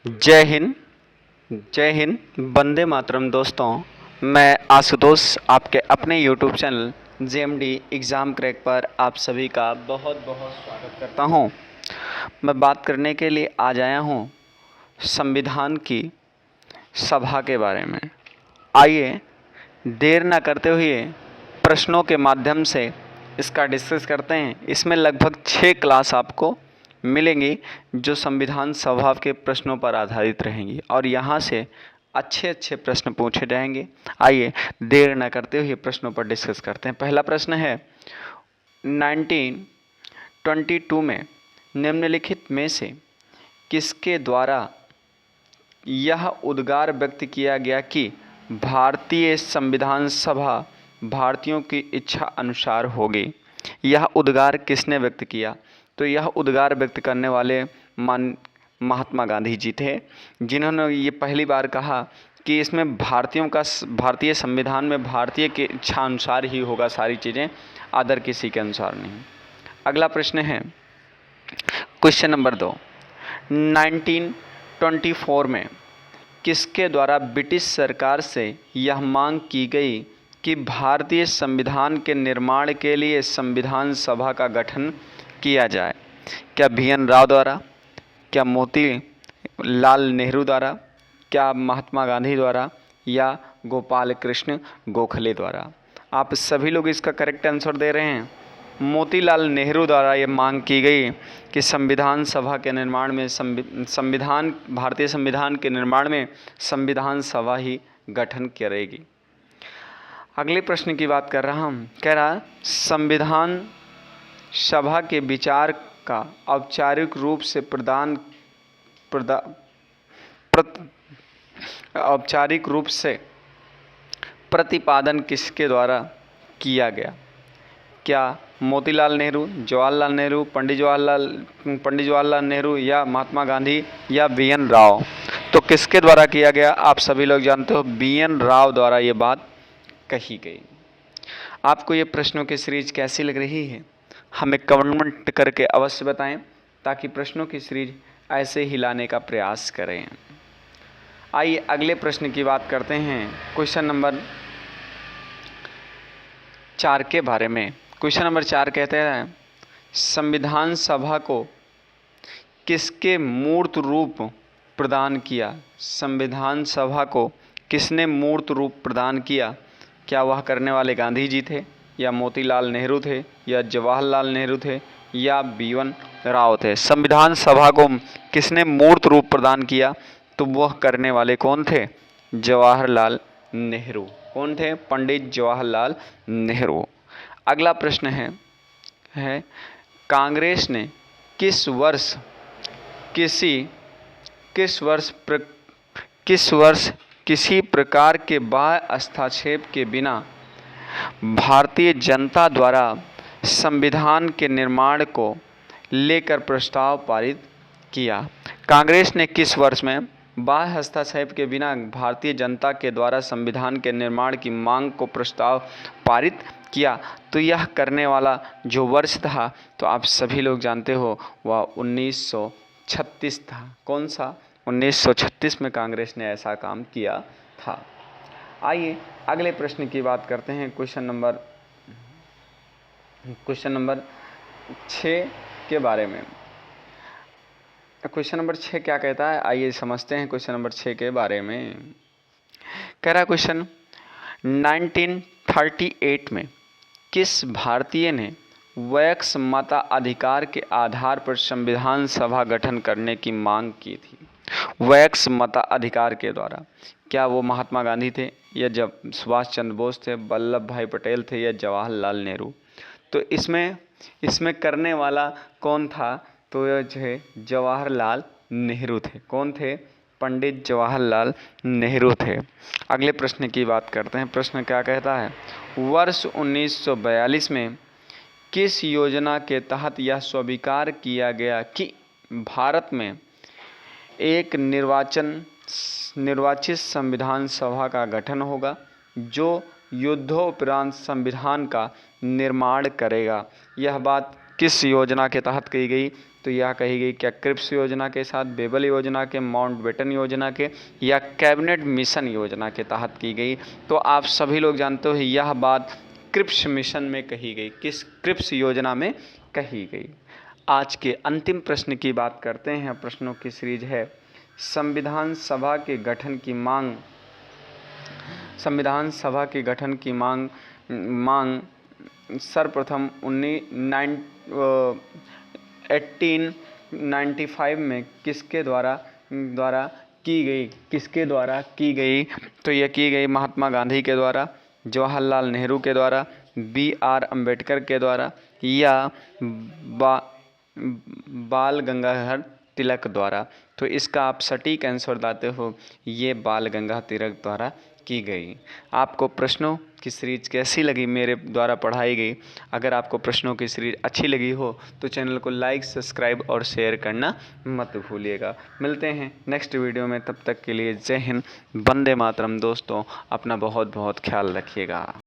जय हिंद। जय हिंद, वंदे मातरम। दोस्तों, मैं आशुतोष आपके अपने YouTube channel JMD exam crack पर आप सभी का बहुत बहुत स्वागत करता हूं। मैं बात करने के लिए आज आया हूं संविधान की सभा के बारे में। आइए देर न करते हुए प्रश्नों के माध्यम से इसका डिस्कस करते हैं। इसमें लगभग 6 क्लास आपको मिलेंगी जो संविधान सभा के प्रश्नों पर आधारित रहेंगी और यहाँ से अच्छे अच्छे प्रश्न पूछे जाएंगे। आइए देर न करते हुए प्रश्नों पर डिस्कस करते हैं। पहला प्रश्न है 1922 में निम्नलिखित में से किसके द्वारा यह उद्गार व्यक्त किया गया कि भारतीय संविधान सभा भारतीयों की इच्छा अनुसार होगी? यह उद्गार किसने व्यक्त किया? तो यह उद्गार व्यक्त करने वाले महात्मा गांधी जी थे, जिन्होंने ये पहली बार कहा कि इसमें भारतीय संविधान में भारतीय की इच्छा अनुसार ही होगा सारी चीज़ें, अदर किसी के अनुसार नहीं। अगला प्रश्न है क्वेश्चन नंबर 2, 1924 में किसके द्वारा ब्रिटिश सरकार से यह मांग की गई कि भारतीय संविधान के निर्माण के लिए संविधान सभा का गठन किया जाए? क्या VN राव द्वारा, क्या मोतीलाल नेहरू द्वारा, क्या महात्मा गांधी द्वारा, या गोपाल कृष्ण गोखले द्वारा? आप सभी लोग इसका करेक्ट आंसर दे रहे हैं। मोतीलाल नेहरू द्वारा ये मांग की गई कि संविधान सभा के निर्माण में भारतीय संविधान के निर्माण में संविधान सभा ही गठन करेगी। अगले प्रश्न की बात कर रहा हूँ। कह रहा संविधान सभा के विचार का औपचारिक रूप से प्रतिपादन किसके द्वारा किया गया? क्या मोतीलाल नेहरू, जवाहरलाल नेहरू, पंडित जवाहरलाल नेहरू, या महात्मा गांधी, या VN राव? तो किसके द्वारा किया गया? आप सभी लोग जानते हो VN राव द्वारा ये बात कही गई। आपको ये प्रश्नों की सीरीज कैसी लग रही है हमें कमेंट करके अवश्य बताएं, ताकि प्रश्नों की सीरीज ऐसे ही लाने का प्रयास करें। आइए अगले प्रश्न की बात करते हैं, क्वेश्चन नंबर 4 के बारे में। क्वेश्चन नंबर 4 कहते हैं संविधान सभा को किसके मूर्त रूप प्रदान किया? संविधान सभा को किसने मूर्त रूप प्रदान किया? क्या वह करने वाले गांधी जी थे, या मोतीलाल नेहरू थे, या जवाहरलाल नेहरू थे, या VN राव थे? संविधान सभा को किसने मूर्त रूप प्रदान किया? तो वह करने वाले कौन थे? जवाहरलाल नेहरू। कौन थे? पंडित जवाहरलाल नेहरू। अगला प्रश्न है कांग्रेस ने किस वर्ष किसी प्रकार के बाह्य हस्तक्षेप के बिना भारतीय जनता द्वारा संविधान के निर्माण को लेकर प्रस्ताव पारित किया? कांग्रेस ने किस वर्ष में बाह्य हस्तक्षेप के बिना भारतीय जनता के द्वारा संविधान के निर्माण की मांग को प्रस्ताव पारित किया? तो यह करने वाला जो वर्ष था, तो आप सभी लोग जानते हो, वह 1936 था। कौन सा? 1936 में कांग्रेस ने ऐसा काम किया था। आइए अगले प्रश्न की बात करते हैं, क्वेश्चन नंबर 6 के बारे में। क्वेश्चन नंबर 6 क्या कहता है, आइए समझते हैं क्वेश्चन नंबर 6 के बारे में। कह रहा क्वेश्चन 1938 में किस भारतीय ने वैक्स मताधिकार के आधार पर संविधान सभा गठन करने की मांग की थी? वैक्स मताधिकार के द्वारा क्या वो महात्मा गांधी थे, या जब सुभाष चंद्र बोस थे, वल्लभ भाई पटेल थे, या जवाहरलाल नेहरू? तो इसमें करने वाला कौन था? तो यह जो है जवाहरलाल नेहरू थे। कौन थे? पंडित जवाहरलाल नेहरू थे। अगले प्रश्न की बात करते हैं। प्रश्न क्या कहता है, वर्ष 1942 में किस योजना के तहत यह स्वीकार किया गया कि भारत में एक निर्वाचित संविधान सभा का गठन होगा जो युद्धोपरांत संविधान का निर्माण करेगा? यह बात किस योजना के तहत की गई? तो यह कही गई क्या क्रिप्स योजना के साथ, बेबल योजना के, माउंटबेटन योजना के, या कैबिनेट मिशन योजना के तहत की गई? तो आप सभी लोग जानते हो यह बात क्रिप्स मिशन में कही गई। किस क्रिप्स योजना में कही गई? आज के अंतिम प्रश्न की बात करते हैं। प्रश्नों की सीरीज है संविधान सभा के गठन की मांग। संविधान सभा के गठन की मांग सर्वप्रथम 1895 में किसके द्वारा की गई? किसके द्वारा की गई? तो यह की गई महात्मा गांधी के द्वारा, जवाहरलाल नेहरू के द्वारा, B.R. अम्बेडकर के द्वारा, या बाल गंगाधर तिलक द्वारा। तो इसका आप सटीक आंसर देते हो, ये बाल गंगाधर तिलक द्वारा की गई। आपको प्रश्नों की सीरीज कैसी लगी मेरे द्वारा पढ़ाई गई? अगर आपको प्रश्नों की सीरीज अच्छी लगी हो तो चैनल को लाइक, सब्सक्राइब और शेयर करना मत भूलिएगा। मिलते हैं नेक्स्ट वीडियो में, तब तक के लिए जय हिंद, वंदे मातरम। दोस्तों अपना बहुत बहुत ख्याल रखिएगा।